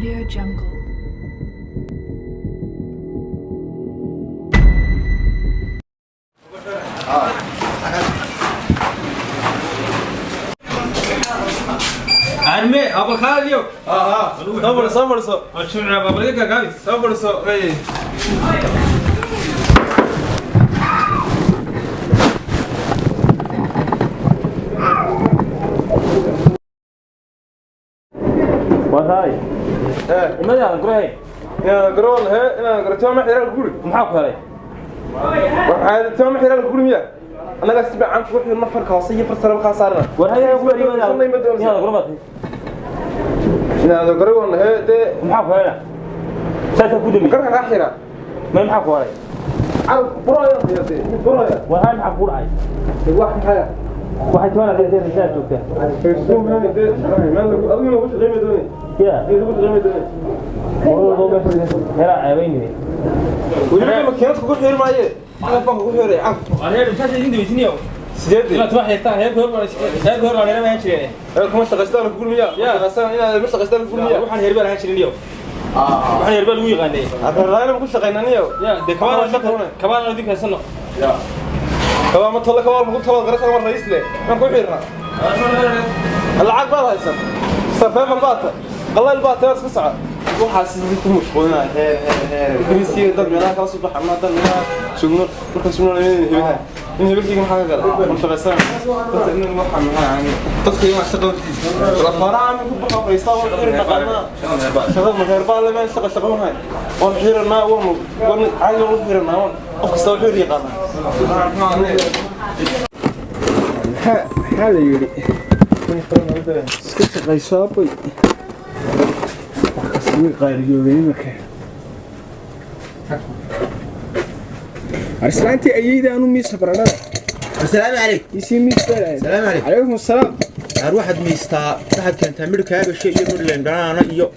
Audio Jungle. Arme, apa kalian? Sabar. Acun apa lagi kali? Sabar. وهاي ما يعني قري يا قرول ها انا قرتها ما حيرا الكوري محاك هاي waxaa tama ma xiraan guri miya anaga si baan ku xir nafar kaasiyo farsamo ka saarna وهاي هو اللي يا قربت ina قرول ها de محاك هاي ساعه كودمي garka ka xira ما محاك هاي al buraaya de buraaya وهاي محاك هاي wax xaya waxay toona deedeed inta joogta facebook ma de ma lagu adiga lagu shaqeeyay doonay ya lagu shaqeeyay doonay oo loo meesha hera ayweynii waliba makiinad ku xirmaaye ana baan ku xiray af Areer inta idin diisniyo. sideed Ila tuwa xirtaa heeb hor aan ma jireen. kuma shaqaystaan ku gurmiya shaqaystaan ina ma shaqaystaan ku gurmiya Waxaan herbal aan jiriniyo. Waxaan herbal u yaqaanay. afraayna ku shaqeynaniyo Ya, de kabaan idin kaysano. ya kaba ma tola kaba ma tola garasana mar ra'iis le ma ku xirna العقب هذا هيسن صفاف الباطة قلل الباطة بس قصعة وحاسس إنكم مشغولين بريسي ضد منا خلاص يبقى حنا ضد منا شغلنا ممكن شغلنا من هبل تيجي محل قال مش غسان قلت إنه المحل يعني تدخل مع شغل الفرع عم يكون بقى قيصة والخير نقلنا شغل من غير بالله ما يشتغل شغلهم هاي والحير الماء عايز والحير الماء أقصى والحير يقانا هذا يري iska shaqaysaa bay wax kasii qaariyoobay markaa arslaantii ayaydaanu miis baradhada السلام عليك isii miis baradhada السلام عليك عليكم السلام واحد ميستا واحد كان تعمل كذا شيء يقول لي انا يو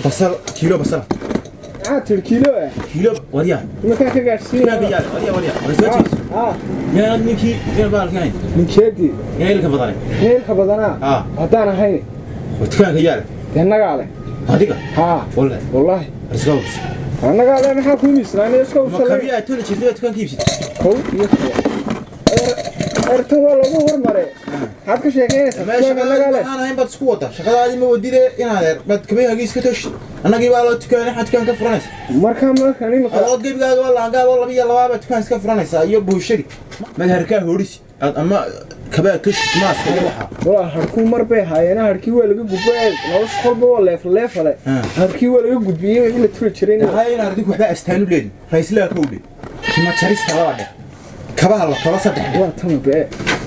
بصل كيلو بصل kiilo كيلو وريا markaa ka gaarsiin يا رجال وريا بس يا نيكي يا بالكاين ninkeedii يا لك فضلي heelka badanaa haddaan ahayn وتكان رجال annagaa leh هذيك والله wallaahi رسكوس annagaa leh maxaa ku miisnaanay iska u ما salay كبيا تولي شيء تكان كيبسي kow iyo ertan waa lagu hormaray maxaad ka sheekeynaysaa annagaa leh انا هين بس قوته شغله ما ودي انا بد كبيها جيس كتش انا جيب على تكان حد كان كفرنس markaa nimaka أنا أجيب جاد والله جاد والله بيجي الله بابا تكون سكف فرنسا يبغى الشري ما هركاه هوريس أما كبار كش ماس كلها والله harkuu mar bay haayeen harkii waa laga gudbay nolosha qolba waa leefle harkii waa laga gudbiyay in la tiri jiray هاي أنا أردك وحدة أستهلوا لين رئيس لا كودي ما تشريس تلاده كبار الله خلاص ده waa tan bee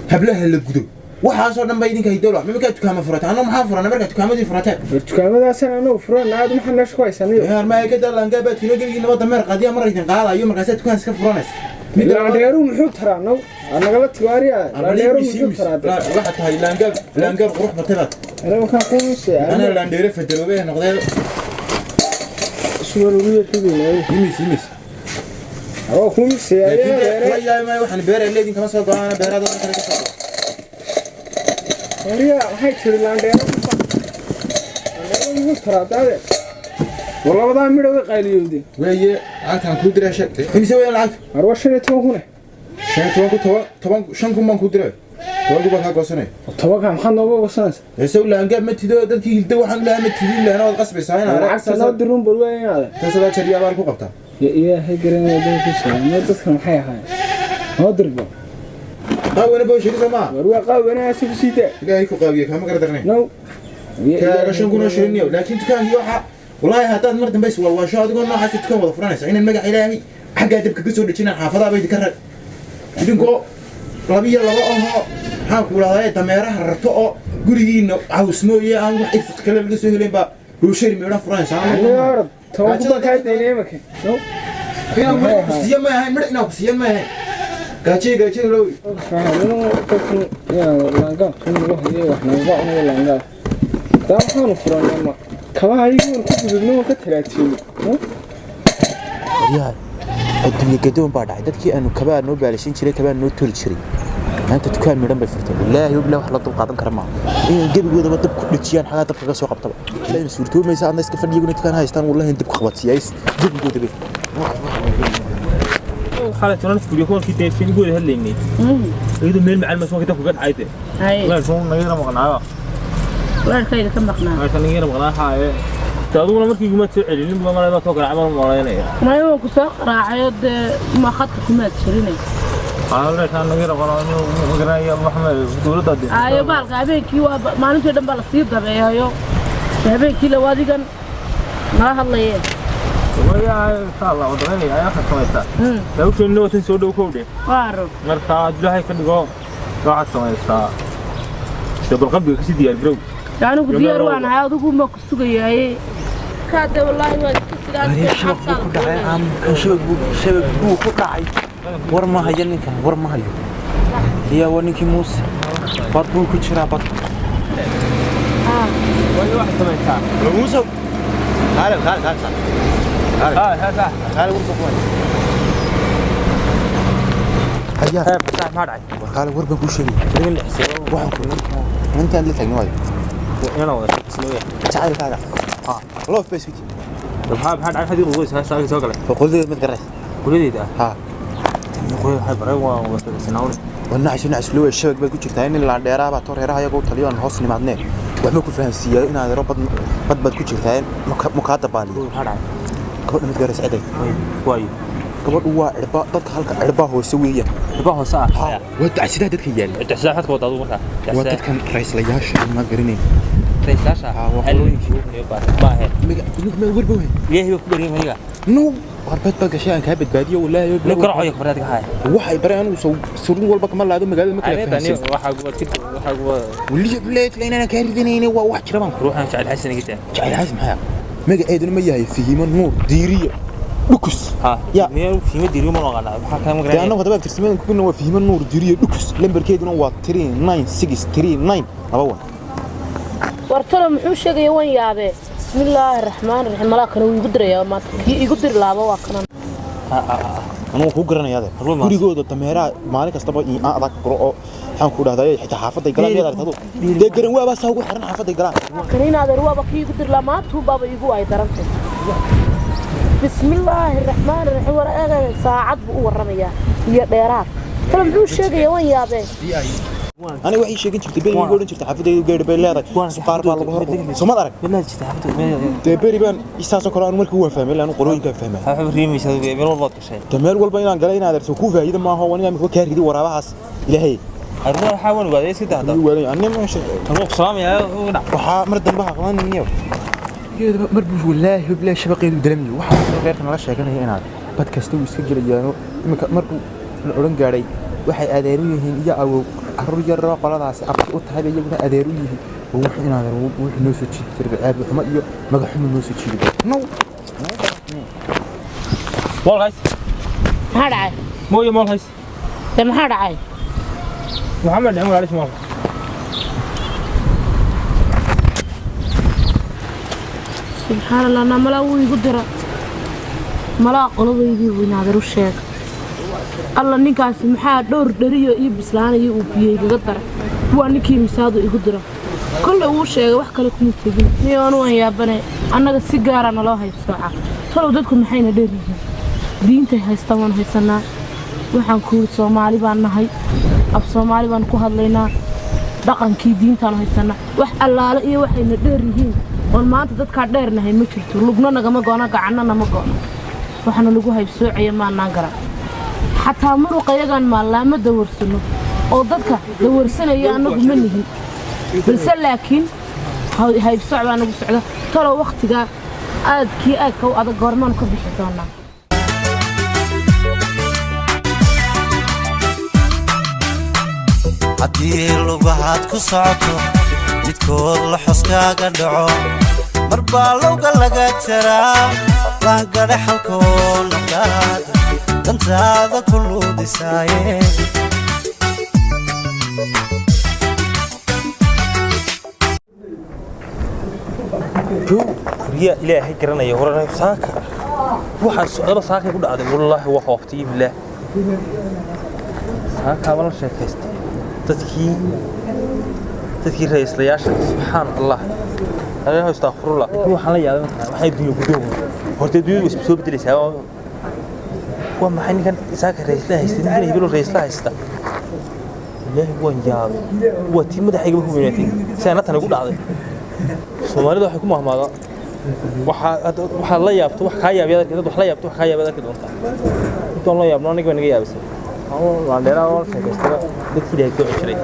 هبلها اللي جدو waxaa soo dhan bay idinka hidowla ma ka tukaama furata anoo maxaa furana marka tukaamadii furateen dukaamadaasana anoo furan aad maxaa meesha ku haysanayo yaar ma ay ka dalan gaaba tino galigi nabada meer qadiya mar idin qaadayo markaas tukaan iska furanaysa laandheeru muxuu taraa now anagala tiwaariya laandheeru muxuu taraa waxa tahay laangaab qurux batay ana waxaan ku misay ana laandheere federoobay noqday suwan ugu yeedhinay yimis oo ku misay ayaa ma waxaan beeray leedin kama soo go'aana beerada kale ka soo Maria, waxay tiri laandheero muxuu taraa daade walabadaa midhow qayliyowday weeye halkan ku diray sheegtay imisa weyn lacag arwa 15 kun 5 kun baan ku diray 10 baan ka goosanay tobanka maxaad nooga gosanaysaa heesow laangaab ma tido dadkii hilda waxaan lahaa ma tidin laana wad qasbaysaa inaan lacagta noo dirun balweynaada taasada jariya baan ku qabtaa ilaahay garanaya dadkiisa ma dadka maxay ahaayeen noo dirbo qawana boo shirisa ma warwa qawanaa subsiida ilaahay ku qaabiye kama gardarnay no kaaga 5 kun oo shiriniyo laakiin tukaankii waxa wallahi hadaad mar dambe iswal waa shoo adigoo noocaas tukaan wada furanaysa inaan magac ilaahay xagga dabka ka soo dhajinaa xaafadaha bay ka rag idinkoo labiyo laba oo maxaa ku raadaya dameeraha rarto oo gurigiina awsmooye aan wax iska kale laga soo helin ba ruushari meedha furanaysa aniga tobanka ka deynay marka no siya ma ahay midna ku siya ma ahay gaaji loo yaa langa kun wax iyo wax naga oo langa waxaan furanay ma kabaha iyagu ku gudubno ka talaatiyo yaa adduunyo gadoon baa dhacay dadkii aanu kabaa noo baalashin jiray kabaa noo toli jiray أنت تكون ميران بفرتين لا يبلا وحلا طب قادم كرما جيب جوده بدب كل تشيان حاجات طب كذا سوق طبعا لا سورتو ما يساعد الناس كفن يقولون كان هايستان والله أنت بخبط سياس جيب جوده بيه حالة ترانس بيكون في تيفين جوده هالليني يقدر مين مع المسؤول كده فقط عايته لا شو نغير مقنعة ولا خير كم مقنعة عشان نغير مقنعة هاي تأذون مركي جماعة سعيد اللي ما توقع عمل مراينة ما يوم كسر راعيد ما خدت كمات شريني أنا كان نغير مقنعة وغير محمد دولة تدي أيوة بالك كيوا ما نقدر دم بالصيد ده بيا هبين كيلو وادي كان ما هالله ويا الله ودرني يا أخي سمعت لو كنا تنسوا دوكودي فارو مرتا جلها كده راحت سمعت دبل قبل كسيدي البرو يعني كدير وانا هذا هو ما كسوقي هاي كاد والله ما كسيدان كدعي عم شبك بو كدعي ورما هيجني كان ورما هيو هي ونيكي موس برضو كشرا بط وين واحد سمعت موسى هلا هلا هيا ما دعي قال وربا بوشي رين الحساب واحد انت اللي تغنواي انا ولا سنويه تعال تعال والله في بيسكت هاد عارف هذه الرويس هاي ساق سوق له فقول لي متقرش قول لي ده ها نقول هاي بريوا ولا سناول ونعش لو الشبك bay ku jirtaa in la dheeraa ba toreeraha iyagu taliyan hoos nimaadne waxba ku fahansiiyay in aad bad ku jirtaa mukaada baaliyo gabadha mid gaar saaday way gabadhu waa cirba dadka halka cirba hoose weeyaan cirba hoose ah waa tacsidaa dadka yaal tacsidaadka wadaadu markaa waa dadkan raislayaasha ma garanay raislayaasha halooyinkii baahe ma warbo leeyahay ku dharin mayiga no warbad ba gashaan ka badbaadiyo wallahi la qaracay khibradka haay waxay bareen uu surun walba kama laado magaalada ma kala fahansan waxa gubad wali bleet leena ka ridinayna waa wax jira baan ruuxan jacayl xasan gita jacayl xasan maxaa magaceeduna ma yahay fiimo nuur diiriya dhukus ya meel fiimo diiriyo ma laqana waxa ka ma garanay annagu hadaba tirsimaan ku kuna waa fiimo nuur diiriya dhukus lambarkeeduna waa 39639 abawan wartalo muxuu sheegay wan yaabe bismillaahir rahmaanir rahiim malaakana uu igu diraya ma igu dir laabo waa kana anuu ku garanayaa gurigooda dameeraha maalin kastaba in adag qoro oo waxaan ku dhahday xitaa xaafaday galaan yeedar tado de garan waaba saa ugu xiran xaafaday galaan kanina adeer waaba kii igu dir lama tuu baaba igu ay darantay bismillaahir rahmaanir rahiim waraaqada saacad buu waramaya iyo dheeraad talo muxuu sheegay wan yaabe أنا وحي شيء كنت تبي يقولون شفت حفظي يقول بيلاذك سقار بالله سو ما أدرك بالله شفت حفظي تبي بان إستاذ كلام مركب هو فاهم لأنه قرون كان فاهمه حفظ ريمي شذي بيرول والله كشيء تمال والبيان قال لنا هذا سكوفة إذا ما هو أنا مكوك كاري دي ورا بعض إلهي أروح أحاول وقاعد يسكت هذا ولا أنا مش أروح سلام يا ونع وحا مرد بها قلنا نيو كذا مربوش والله بلا شبقي ودلمي وحا غير كنا غش كان هنا بودكاست ويسجل يانو مربو الأورن قاري waxay adeeru yihiin iyo awow arru yar qoladaas abti u tahay iyaguna adeeru yihiin oo wax in adeer wax noo soo jiiday aad xumo iyo magac xumo noo soo jiiday no والله هذا مويه مال هيس تم هذا عاي محمد عمر عليه مال سبحان الله انا ملا وي قدره ملا قلبيدي وينادر الشيخ الله نينكاس maxaa dhowr dhariyo iyo bislaanayo uu biyay gaga dara waa ninkii misaado igu dira kale uu sheegay wax kale kuma tegin niyoon waan yaabanay annaga si gaar ah naloo haystaa talow dadku maxayna dheeriyihiin diinta haystaan haysanaa waxaan ku Soomaali baan nahay af Soomaali baan ku hadlaynaa dhaqankii diintaan haysanaa wax allaale iyo waxayna dheeriyihiin oo maanta dadka dheernahay ma jirto lugna nagama goona gacanna nama goono waxana lagu haybsoocay ma naan garan حتى مرق يجان مالا ما دورسنه أو ضدك دورسنا يا أنو منه بس لكن هاي بسرعة أنا بسرعة ترى وقت جا أد كي أكو هذا قرمان كبير شطانا عديل وبعد كسعته يتكل حسكا قدعو مربالو قلقا ترى لانقر حلكون لقاد انت هذا كله دسايه شو ريا إلهي كرنا يهورنا ساكا وحن سؤال ساكا يقول هذا والله هو خوفتي بالله ساكا ولا شيء كست تذكير رئيس لياش سبحان الله أنا أستغفر الله هو حلا waxay diyo gudoon horta diyo isku soo bedelaysaa waa maxay ninkan isaga ra'iis la haystay ninkan hebel ra'iis la haysta ilaahi waan yaab waa tii madaxayga ku weynatay sanadtan ugu dhacday Soomaalida waxay ku mahmaada waxa la yaabto wax ka yaabaya dad wax la yaabto wax ka yaabaya ka doonta inta la yaabno aniga naga yaabisay waan dheeraa oo sheekaysta dadkii ay ku ciray